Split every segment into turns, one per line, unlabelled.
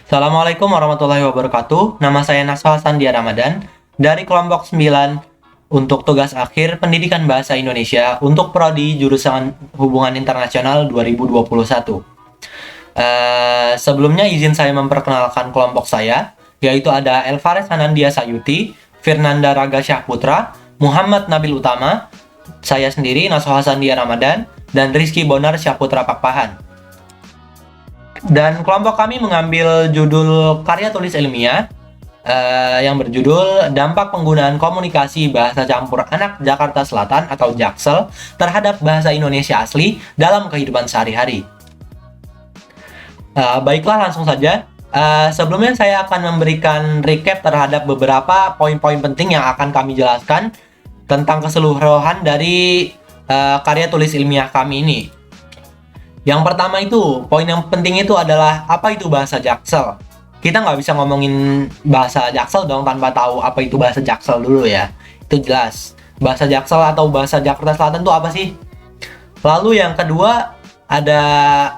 Assalamualaikum warahmatullahi wabarakatuh. Nama saya Naswa Sandia Ramadan dari kelompok 9 untuk tugas akhir Pendidikan Bahasa Indonesia untuk prodi jurusan Hubungan Internasional 2021. Sebelumnya izin saya memperkenalkan kelompok saya, yaitu ada Elvares Anandia Sayuti, Firnanda Raga Syahputra, Muhammad Nabil Utama, saya sendiri Naswa Sandia Ramadan, dan Rizky Bonar Syahputra Pakpahan. Dan kelompok kami mengambil judul karya tulis ilmiah yang berjudul Dampak Penggunaan Komunikasi Bahasa Campur Anak Jakarta Selatan atau Jaksel terhadap Bahasa Indonesia Asli dalam Kehidupan Sehari-hari. Baiklah, langsung saja. Sebelumnya saya akan memberikan recap terhadap beberapa poin-poin penting yang akan kami jelaskan tentang keseluruhan dari karya tulis ilmiah kami ini. Yang pertama itu, poin yang penting itu adalah apa itu bahasa Jaksel. Kita nggak bisa ngomongin bahasa Jaksel dong tanpa tahu apa itu bahasa Jaksel dulu ya. Itu jelas. Bahasa Jaksel atau bahasa Jakarta Selatan itu apa sih? Lalu yang kedua, ada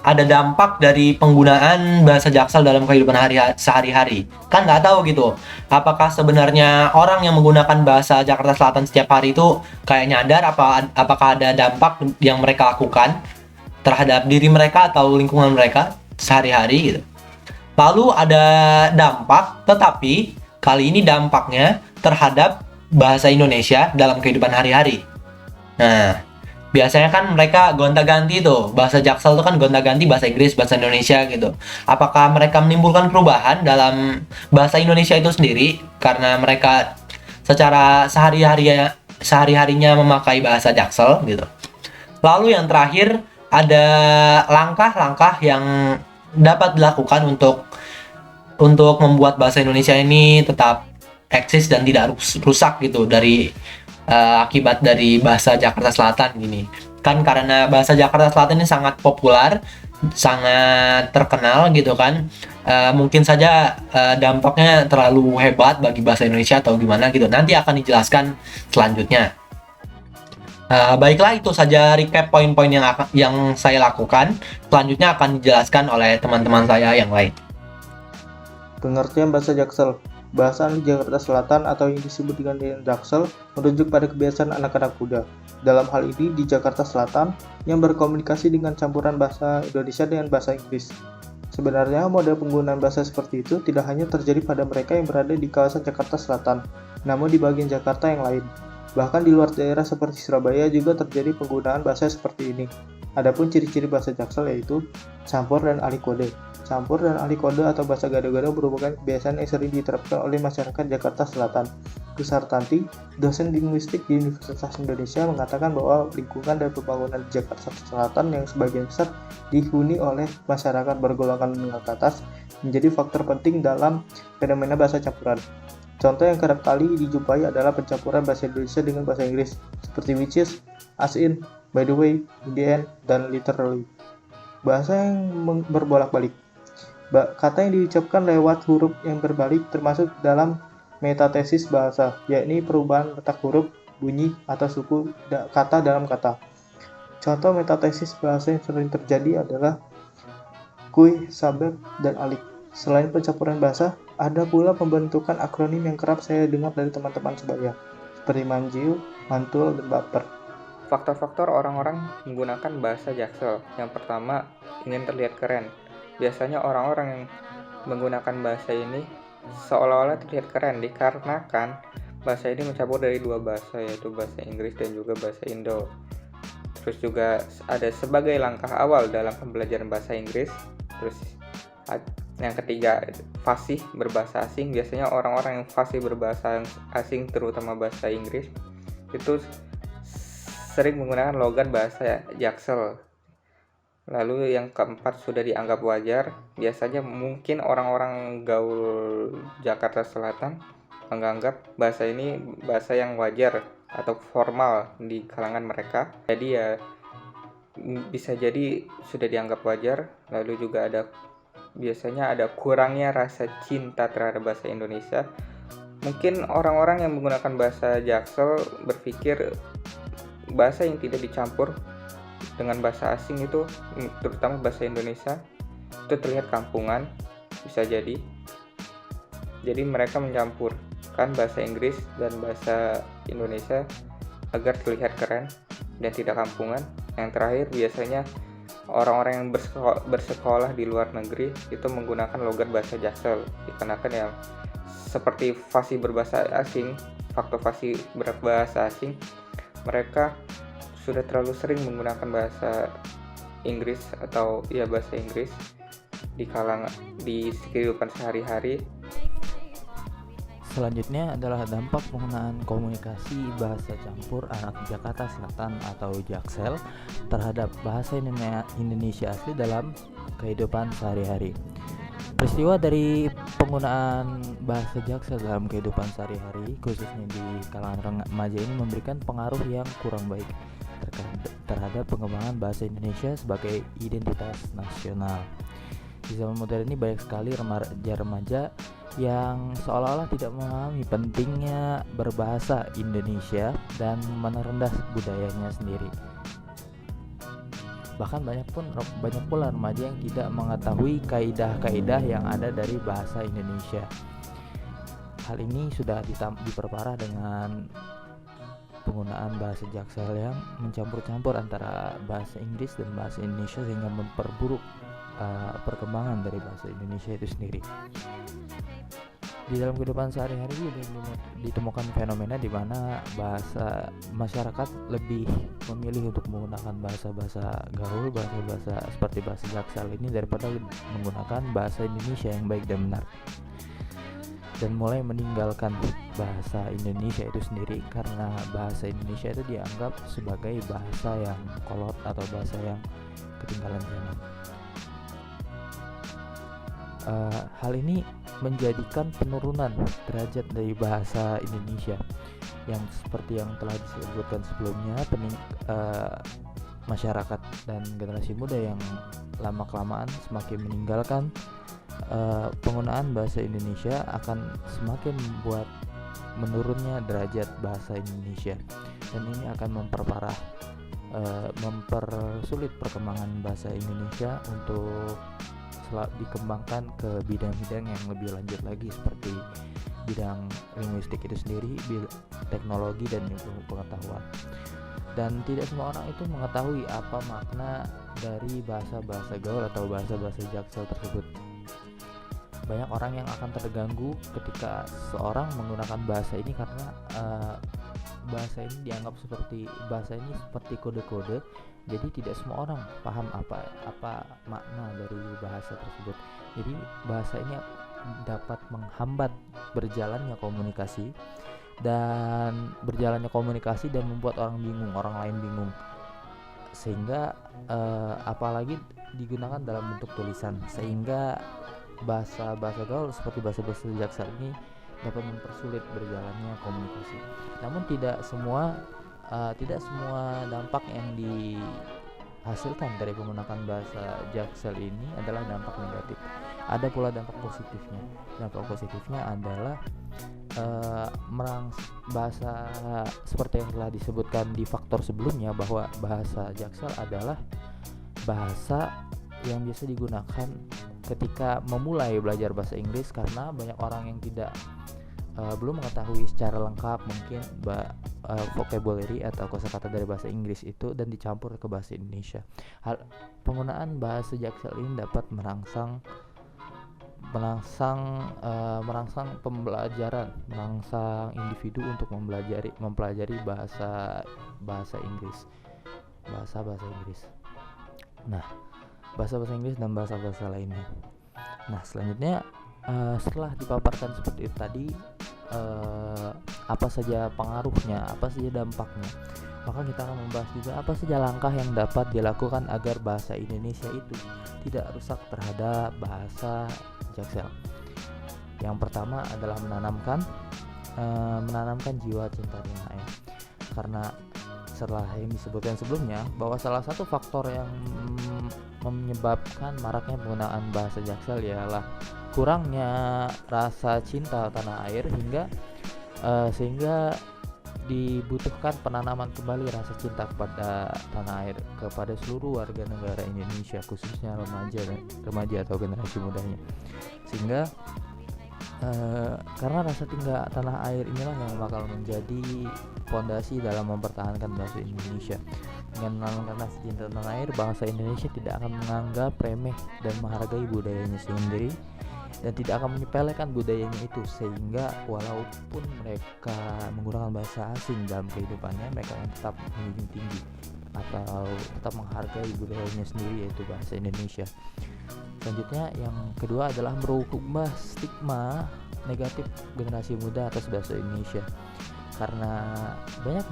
dampak dari penggunaan bahasa Jaksel dalam kehidupan sehari-hari. Kan nggak tahu gitu, apakah sebenarnya orang yang menggunakan bahasa Jakarta Selatan setiap hari itu kayak nyadar apakah ada dampak yang mereka lakukan terhadap diri mereka atau lingkungan mereka sehari-hari gitu. Lalu ada dampak, tetapi kali ini dampaknya terhadap bahasa Indonesia dalam kehidupan hari-hari. Nah, biasanya kan mereka gonta-ganti tuh, bahasa Jaksel itu kan gonta-ganti bahasa Inggris, bahasa Indonesia gitu. Apakah mereka menimbulkan perubahan dalam bahasa Indonesia itu sendiri karena mereka secara sehari-harinya memakai bahasa Jaksel gitu. Lalu yang terakhir ada langkah-langkah yang dapat dilakukan untuk membuat bahasa Indonesia ini tetap eksis dan tidak rusak gitu dari akibat dari bahasa Jakarta Selatan gini. Kan karena bahasa Jakarta Selatan ini sangat populer, sangat terkenal gitu kan. Mungkin saja dampaknya terlalu hebat bagi bahasa Indonesia atau gimana gitu. Nanti akan dijelaskan selanjutnya. Baiklah, itu saja recap poin-poin yang saya lakukan. Selanjutnya akan dijelaskan oleh teman-teman saya yang lain.
Pengertian bahasa Jaksel. Bahasa anak Jakarta Selatan atau yang disebut dengan Jaksel merujuk pada kebiasaan anak-anak muda. Dalam hal ini di Jakarta Selatan yang berkomunikasi dengan campuran bahasa Indonesia dengan bahasa Inggris. Sebenarnya model penggunaan bahasa seperti itu tidak hanya terjadi pada mereka yang berada di kawasan Jakarta Selatan, namun di bagian Jakarta yang lain. Bahkan di luar daerah seperti Surabaya juga terjadi penggunaan bahasa seperti ini. Adapun ciri-ciri bahasa Jaksel yaitu campur dan alih kode. Campur dan alih kode atau bahasa gado-gado merupakan kebiasaan yang sering diterapkan oleh masyarakat Jakarta Selatan. Kusartanti, dosen linguistik di Universitas Indonesia, mengatakan bahwa lingkungan dan pembangunan di Jakarta Selatan yang sebagian besar dihuni oleh masyarakat bergolongan menengah ke atas menjadi faktor penting dalam fenomena bahasa campuran. Contoh yang kerap kali dijumpai adalah pencampuran bahasa Indonesia dengan bahasa Inggris, seperti which is, as in, by the way, in the end, dan literally. Bahasa yang berbolak-balik. Kata yang diucapkan lewat huruf yang berbalik termasuk dalam metatesis bahasa, yakni perubahan letak huruf, bunyi, atau suku kata dalam kata. Contoh metatesis bahasa yang sering terjadi adalah kuy, sabek, dan alik. Selain pencampuran bahasa, ada pula pembentukan akronim yang kerap saya dengar dari teman-teman sebaya, seperti manjiu, mantul, dan baper.
Faktor-faktor orang-orang menggunakan bahasa Jaksel. Yang pertama, ingin terlihat keren. Biasanya orang-orang yang menggunakan bahasa ini seolah-olah terlihat keren dikarenakan bahasa ini mencampur dari dua bahasa, yaitu bahasa Inggris dan juga bahasa Indo. Terus juga ada sebagai langkah awal dalam pembelajaran bahasa Inggris. Terus yang ketiga, fasih berbahasa asing. Biasanya orang-orang yang fasih berbahasa asing, terutama bahasa Inggris, itu sering menggunakan logat bahasa Jaksel. Lalu yang keempat, sudah dianggap wajar. Biasanya mungkin orang-orang gaul Jakarta Selatan menganggap bahasa ini bahasa yang wajar atau formal di kalangan mereka. Jadi ya bisa jadi sudah dianggap wajar. Lalu juga biasanya ada kurangnya rasa cinta terhadap bahasa Indonesia. Mungkin orang-orang yang menggunakan bahasa Jaksel berpikir bahasa yang tidak dicampur dengan bahasa asing itu, terutama bahasa Indonesia, itu terlihat kampungan, bisa jadi mereka mencampurkan bahasa Inggris dan bahasa Indonesia agar terlihat keren dan tidak kampungan. Yang terakhir, biasanya orang-orang yang bersekolah di luar negeri itu menggunakan logat bahasa Jaksel, dikarenakan yang seperti fasih berbahasa asing, faktor fasih berbahasa asing, mereka sudah terlalu sering menggunakan bahasa Inggris atau bahasa Inggris di kehidupan sehari-hari.
Selanjutnya adalah dampak penggunaan komunikasi bahasa campur anak Jakarta Selatan atau Jaksel terhadap bahasa Indonesia asli dalam kehidupan sehari-hari. Peristiwa dari penggunaan bahasa Jaksel dalam kehidupan sehari-hari, khususnya di kalangan remaja ini, memberikan pengaruh yang kurang baik terhadap pengembangan bahasa Indonesia sebagai identitas nasional. Di zaman modern ini banyak sekali remaja-remaja yang seolah-olah tidak memahami pentingnya berbahasa Indonesia dan merendah budayanya sendiri. Bahkan banyak pula remaja yang tidak mengetahui kaidah-kaidah yang ada dari bahasa Indonesia. Hal ini sudah diperparah dengan penggunaan bahasa Jaksel yang mencampur-campur antara bahasa Inggris dan bahasa Indonesia, sehingga memperburuk perkembangan dari bahasa Indonesia itu sendiri. Di dalam kehidupan sehari-hari ditemukan fenomena di mana bahasa masyarakat lebih memilih untuk menggunakan bahasa-bahasa gaul, bahasa-bahasa seperti bahasa Jaksel ini daripada menggunakan bahasa Indonesia yang baik dan benar, dan mulai meninggalkan bahasa Indonesia itu sendiri karena bahasa Indonesia itu dianggap sebagai bahasa yang kolot atau bahasa yang ketinggalan zaman. Hal ini menjadikan penurunan derajat dari bahasa Indonesia yang seperti yang telah disebutkan sebelumnya. Masyarakat dan generasi muda yang lama-kelamaan semakin meninggalkan penggunaan bahasa Indonesia akan semakin membuat menurunnya derajat bahasa Indonesia, dan ini akan mempersulit perkembangan bahasa Indonesia untuk dikembangkan ke bidang-bidang yang lebih lanjut lagi, seperti bidang linguistik itu sendiri, teknologi, dan ilmu pengetahuan. Dan tidak semua orang itu mengetahui apa makna dari bahasa-bahasa gaul atau bahasa-bahasa Jaksel tersebut. Banyak orang yang akan terganggu ketika seorang menggunakan bahasa ini karena bahasa ini dianggap seperti kode-kode. Jadi tidak semua orang paham apa makna dari bahasa tersebut. Jadi bahasa ini dapat menghambat berjalannya komunikasi dan membuat orang lain bingung. Sehingga apalagi digunakan dalam bentuk tulisan, sehingga bahasa-bahasa gaul seperti bahasa-bahasa Jaksel ini dapat mempersulit berjalannya komunikasi. Namun tidak semua dampak yang dihasilkan dari menggunakan bahasa Jaksel ini adalah dampak negatif. Ada pula dampak positifnya. Dampak positifnya adalah bahasa seperti yang telah disebutkan di faktor sebelumnya, bahwa bahasa Jaksel adalah bahasa yang biasa digunakan ketika memulai belajar bahasa Inggris, karena banyak orang yang belum mengetahui secara lengkap mungkin vocabulary atau kosakata dari bahasa Inggris itu dan dicampur ke bahasa Indonesia. Penggunaan bahasa Jaksel ini dapat merangsang pembelajaran, merangsang individu untuk mempelajari bahasa Inggris. Nah, bahasa Inggris dan bahasa lainnya. Nah, selanjutnya setelah dipaparkan seperti itu tadi, apa saja pengaruhnya, apa saja dampaknya, maka kita akan membahas juga apa saja langkah yang dapat dilakukan agar bahasa Indonesia itu tidak rusak terhadap bahasa Jaksel. Yang pertama adalah menanamkan jiwa cinta tanah air, karena setelah yang disebutkan sebelumnya bahwa salah satu faktor yang menyebabkan maraknya penggunaan bahasa Jaksel ialah kurangnya rasa cinta tanah air, sehingga dibutuhkan penanaman kembali rasa cinta kepada tanah air kepada seluruh warga negara Indonesia, khususnya remaja atau generasi mudanya. Sehingga karena rasa tinggal tanah air inilah yang bakal menjadi fondasi dalam mempertahankan bahasa Indonesia. Dengan menanamkan rasa cinta tanah air, bangsa Indonesia tidak akan menganggap remeh dan menghargai budayanya sendiri, dan tidak akan menyepelekan budayanya itu, sehingga walaupun mereka menggunakan bahasa asing dalam kehidupannya, mereka akan tetap menjunjung tinggi atau tetap menghargai budayanya sendiri, yaitu bahasa Indonesia. Selanjutnya yang kedua adalah merubah stigma negatif generasi muda atas bahasa Indonesia, karena banyak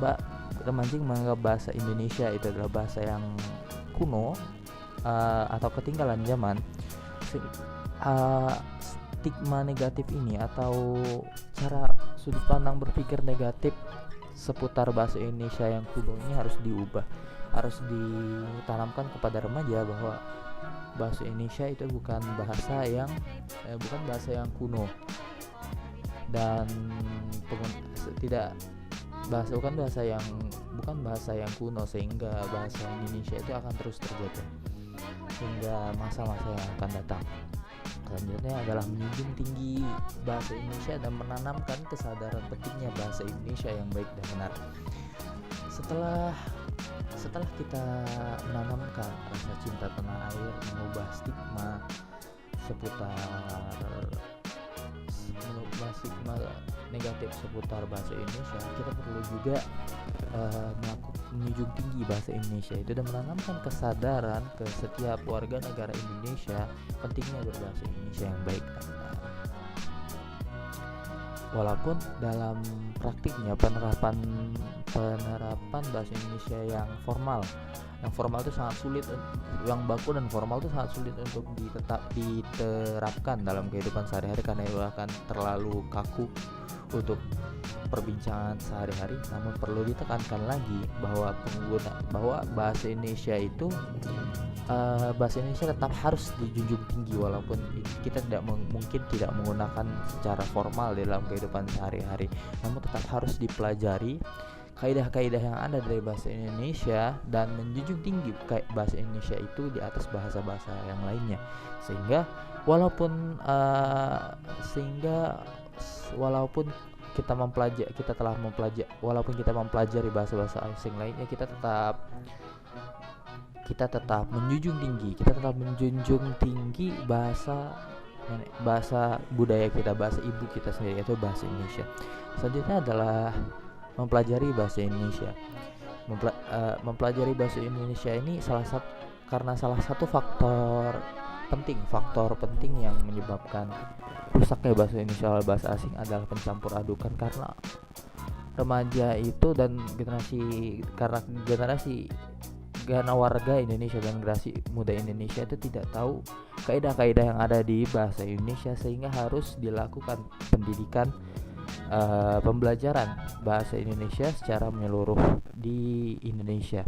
remaja yang menganggap bahasa Indonesia itu adalah bahasa yang kuno atau ketinggalan zaman. Stigma negatif ini atau cara sudut pandang berpikir negatif seputar bahasa Indonesia yang kuno ini harus diubah, harus ditanamkan kepada remaja bahwa bahasa Indonesia itu bukan bahasa yang kuno, dan bukan bahasa yang kuno, sehingga bahasa Indonesia itu akan terus terjaga hingga masa-masa yang akan datang. Selanjutnya adalah menjunjung tinggi bahasa Indonesia dan menanamkan kesadaran pentingnya bahasa Indonesia yang baik dan benar. Setelah kita menanamkan rasa cinta tanah air, mengubah stigma negatif seputar bahasa Indonesia, kita perlu juga menjunjung tinggi bahasa Indonesia itu dan menanamkan kesadaran ke setiap warga negara Indonesia pentingnya berbahasa Indonesia yang baik dan benar. Walaupun dalam praktiknya penerapan bahasa Indonesia yang formal itu sangat sulit, yang baku dan formal itu sangat sulit untuk diterapkan dalam kehidupan sehari-hari karena itu akan terlalu kaku untuk perbincangan sehari-hari. Namun perlu ditekankan lagi bahwa bahasa Indonesia itu tetap harus dijunjung tinggi, walaupun kita mungkin tidak menggunakan secara formal di dalam kehidupan sehari-hari, namun tetap harus dipelajari kaidah-kaidah yang ada dari bahasa Indonesia dan menjunjung tinggi bahasa Indonesia itu di atas bahasa-bahasa yang lainnya, sehingga walaupun kita mempelajari bahasa-bahasa asing lainnya, kita tetap menjunjung tinggi bahasa budaya kita, bahasa ibu kita sendiri, yaitu bahasa Indonesia. Selanjutnya adalah mempelajari bahasa Indonesia. Mempelajari bahasa Indonesia ini salah satu faktor penting yang menyebabkan rusaknya bahasa Indonesia oleh bahasa asing adalah pencampur adukan, karena remaja itu dan karena warga Indonesia dan generasi muda Indonesia itu tidak tahu kaidah-kaidah yang ada di bahasa Indonesia, sehingga harus dilakukan pendidikan pembelajaran bahasa Indonesia secara menyeluruh di Indonesia,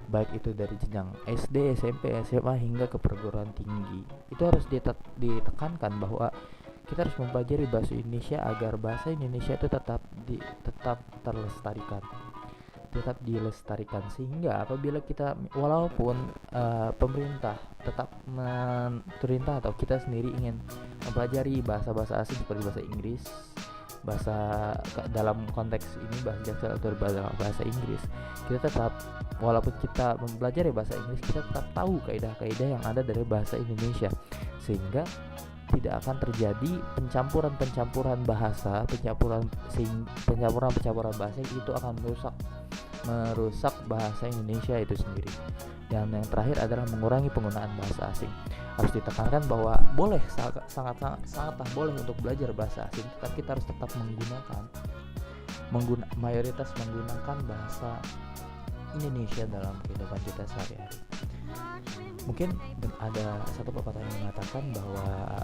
baik itu dari jenjang SD, SMP, SMA hingga ke perguruan tinggi. Itu harus ditekankan bahwa kita harus mempelajari bahasa Indonesia agar bahasa Indonesia itu tetap dilestarikan, sehingga apabila kita walaupun pemerintah atau kita sendiri ingin mempelajari bahasa-bahasa asing seperti bahasa Inggris, dalam konteks ini bahasa Jaksel atau bahasa Inggris, walaupun kita mempelajari bahasa Inggris, kita tetap tahu kaidah-kaidah yang ada dari bahasa Indonesia, sehingga tidak akan terjadi pencampuran bahasa itu akan merusak bahasa Indonesia itu sendiri. Dan yang terakhir adalah mengurangi penggunaan bahasa asing. Harus ditekankan bahwa sangatlah boleh untuk belajar bahasa asing, tetapi kita harus tetap mayoritas menggunakan bahasa Indonesia dalam kehidupan kita sehari-hari. Mungkin ada satu pepatah yang mengatakan bahwa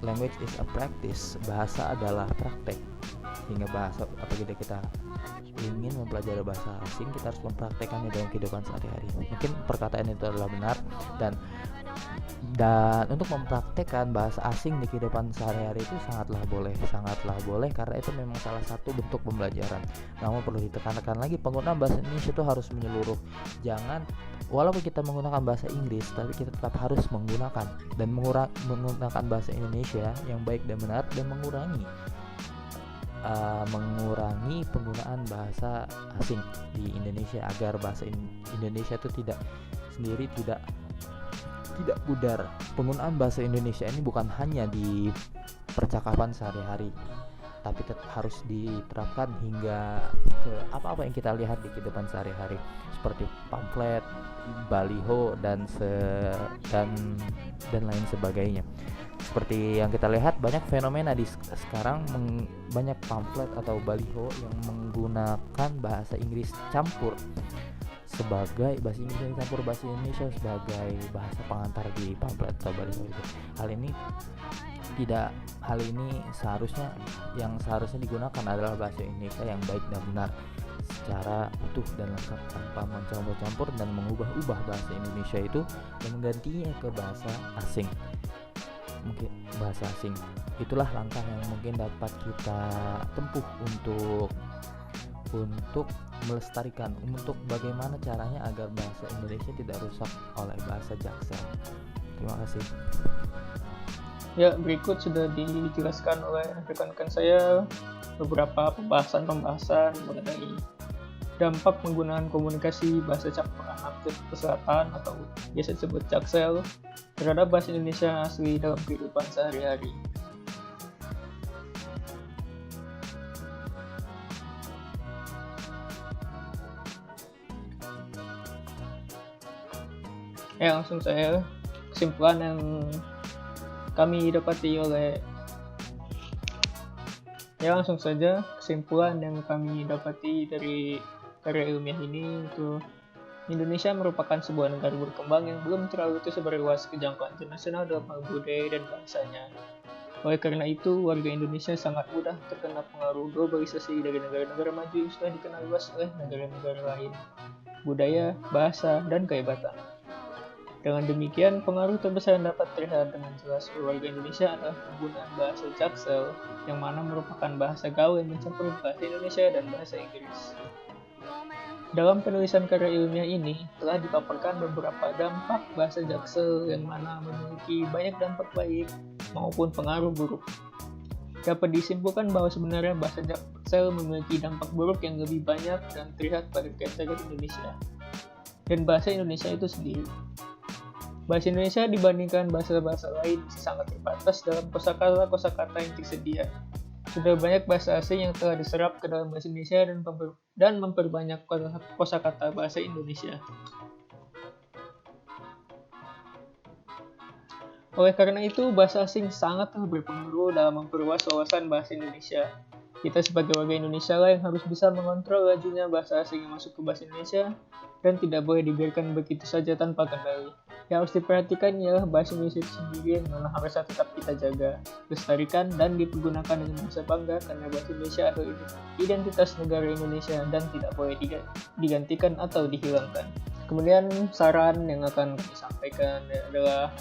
language is a practice, bahasa adalah praktek. Hingga apabila kita ingin mempelajari bahasa asing, kita harus mempraktekannya dalam kehidupan sehari-hari. Mungkin perkataan itu adalah benar, dan Dan untuk mempraktekkan bahasa asing di kehidupan sehari-hari itu sangatlah boleh karena itu memang salah satu bentuk pembelajaran. Namun perlu ditekankan lagi, penggunaan bahasa Indonesia itu harus menyeluruh. Jangan, walaupun kita menggunakan bahasa Inggris, tapi kita tetap harus menggunakan dan menggunakan bahasa Indonesia yang baik dan benar, dan mengurangi penggunaan bahasa asing di Indonesia, agar bahasa Indonesia itu tidak pudar. Penggunaan bahasa Indonesia ini bukan hanya di percakapan sehari-hari, tapi tetap harus diterapkan hingga ke apa-apa yang kita lihat di kehidupan sehari-hari, seperti pamflet, baliho, dan lain sebagainya. Seperti yang kita lihat, banyak fenomena di sekarang, banyak pamflet atau baliho yang menggunakan bahasa Inggris campur sebagai bahasa Indonesia sebagai bahasa pengantar di pamflet atau baliho itu. Hal ini seharusnya digunakan adalah bahasa Indonesia yang baik dan benar secara utuh dan lengkap, tanpa mencampur-campur dan mengubah-ubah bahasa Indonesia itu dan menggantinya ke bahasa asing. Itulah langkah yang mungkin dapat kita tempuh untuk melestarikan, untuk bagaimana caranya agar bahasa Indonesia tidak rusak oleh bahasa Jaksel. Terima kasih.
Ya, berikut sudah dijelaskan oleh rekan-rekan saya beberapa pembahasan mengenai dampak penggunaan komunikasi bahasa campuran Jakarta Selatan atau biasa disebut Jaksel terhadap bahasa Indonesia asli dalam kehidupan sehari-hari. Ya, langsung saya kesimpulan yang kami dapati dari karya ilmiah ini, itu Indonesia merupakan sebuah negara berkembang yang belum terlalu tersebar luas kejangkauan internasional dalam hal budaya dan bahasanya. Oleh karena itu, warga Indonesia sangat mudah terkena pengaruh globalisasi dari negara-negara maju yang sudah dikenal luas oleh negara-negara lain, budaya, bahasa, dan kehebatan. Dengan demikian, pengaruh terbesar yang dapat terlihat dengan jelas warga Indonesia adalah penggunaan bahasa Jaksel, yang mana merupakan bahasa gaul yang mencampur bahasa Indonesia dan bahasa Inggris. Dalam penulisan karya ilmiah ini, telah dipaparkan beberapa dampak bahasa Jaksel yang mana memiliki banyak dampak baik maupun pengaruh buruk. Dapat disimpulkan bahwa sebenarnya bahasa Jaksel memiliki dampak buruk yang lebih banyak dan terlihat pada masyarakat Indonesia dan bahasa Indonesia itu sendiri. Bahasa Indonesia dibandingkan bahasa-bahasa lain sangat terbatas dalam kosakata yang tersedia. Sudah banyak bahasa asing yang telah diserap ke dalam bahasa Indonesia dan memperbanyak kosakata bahasa Indonesia. Oleh karena itu, bahasa asing sangatlah berpengaruh dalam memperluas wawasan bahasa Indonesia. Kita sebagai warga Indonesia lah yang harus bisa mengontrol lajunya bahasa asing yang masuk ke bahasa Indonesia dan tidak boleh dibiarkan begitu saja tanpa kendali. Yang harus diperhatikan ialah bahasa Indonesia itu sendiri yang mana harus tetap kita jaga, lestarikan, dan dipergunakan dengan rasa bangga karena bahasa Indonesia adalah identitas negara Indonesia dan tidak boleh digantikan atau dihilangkan. Kemudian saran yang akan kami sampaikan adalah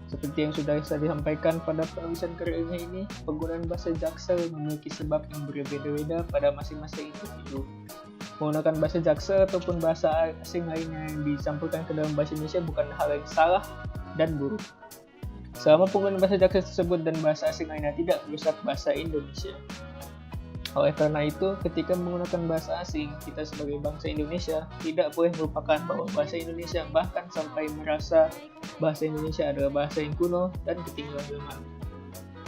seperti yang sudah saya disampaikan pada penulisan karya ilmiah ini, penggunaan bahasa Jaksel memiliki sebab yang berbeda-beda pada masing-masing individu. Menggunakan bahasa Jaksel ataupun bahasa asing lainnya yang dicampurkan ke dalam bahasa Indonesia bukan hal yang salah dan buruk, selama penggunaan bahasa Jaksel tersebut dan bahasa asing lainnya tidak merusak bahasa Indonesia. Oleh karena itu, ketika menggunakan bahasa asing, kita sebagai bangsa Indonesia tidak boleh melupakan bahwa bahasa Indonesia, bahkan sampai merasa bahasa Indonesia adalah bahasa yang kuno dan ketinggalan zaman.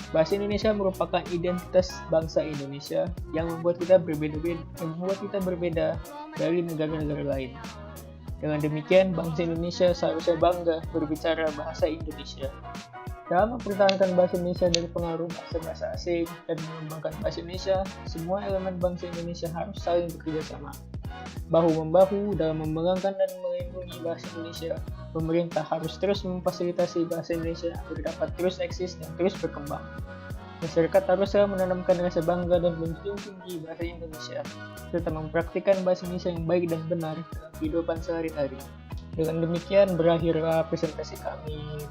Bahasa Indonesia merupakan identitas bangsa Indonesia yang membuat kita berbeda dari negara-negara lain. Dengan demikian, bangsa Indonesia seharusnya bangga berbicara bahasa Indonesia. Dalam mempertahankan bahasa Indonesia dari pengaruh bahasa-bahasa asing dan mengembangkan bahasa Indonesia, semua elemen bangsa Indonesia harus saling bekerja sama, bahu-membahu dalam mengembangkan dan melindungi bahasa Indonesia. Pemerintah harus terus memfasilitasi bahasa Indonesia agar dapat terus eksis dan terus berkembang. Masyarakat haruslah menanamkan rasa bangga dan menjunjung tinggi bahasa Indonesia, serta mempraktikkan bahasa Indonesia yang baik dan benar dalam kehidupan sehari-hari. Dengan demikian berakhirlah presentasi kami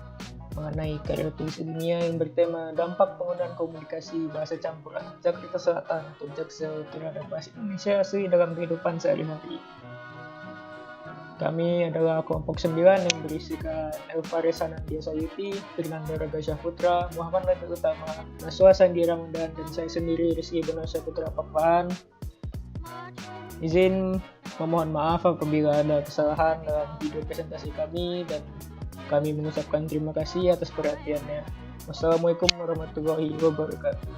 mengenai karya tulis dunia yang bertema dampak penggunaan komunikasi bahasa campuran Jakarta Selatan atau Jaksel terhadap bahasa Indonesia asli dalam kehidupan sehari-hari. Kami adalah kelompok 9 yang berisikan Elva Resanandia Sayuti, Fernando Raga Syahputra, Muhammad Latif Utama, Naswa Sandi Ramadan, dan saya sendiri Rizky Benar Saputra Papan. Izin memohon maaf apabila ada kesalahan dalam video presentasi kami dan kami mengucapkan terima kasih atas perhatiannya. Wassalamualaikum warahmatullahi wabarakatuh.